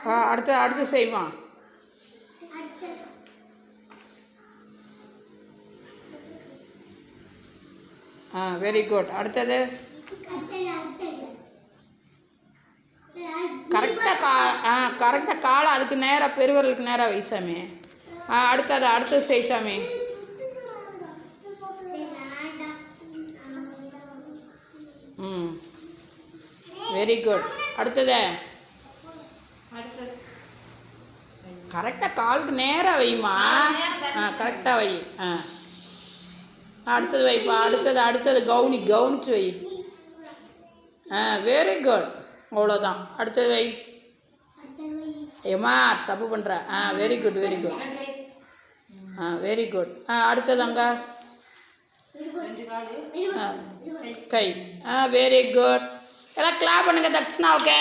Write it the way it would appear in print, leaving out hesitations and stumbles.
அடுத்து செய்மா. Very good. அடுத்தது கரெக்டாக காலை அதுக்கு நேராக பெருவர்களுக்கு நேராக வைசாமி. அடுத்தது செய் சாமி. Very good. அடுத்தது கரெக்டாக காலுக்கு நேராக வைமா. கரெக்டாக வை. அடுத்தது வைப்பா. அடுத்தது கவனிச்சு வை. Very good. அவ்வளோதான். அடுத்தது வை. ஏம்மா தப்பு பண்ணுற. Very good. Very good. அடுத்தது அங்கே கை. Very good. எல்லாம் கிளாப் பண்ணுங்க தக்ஷனா. ஓகே.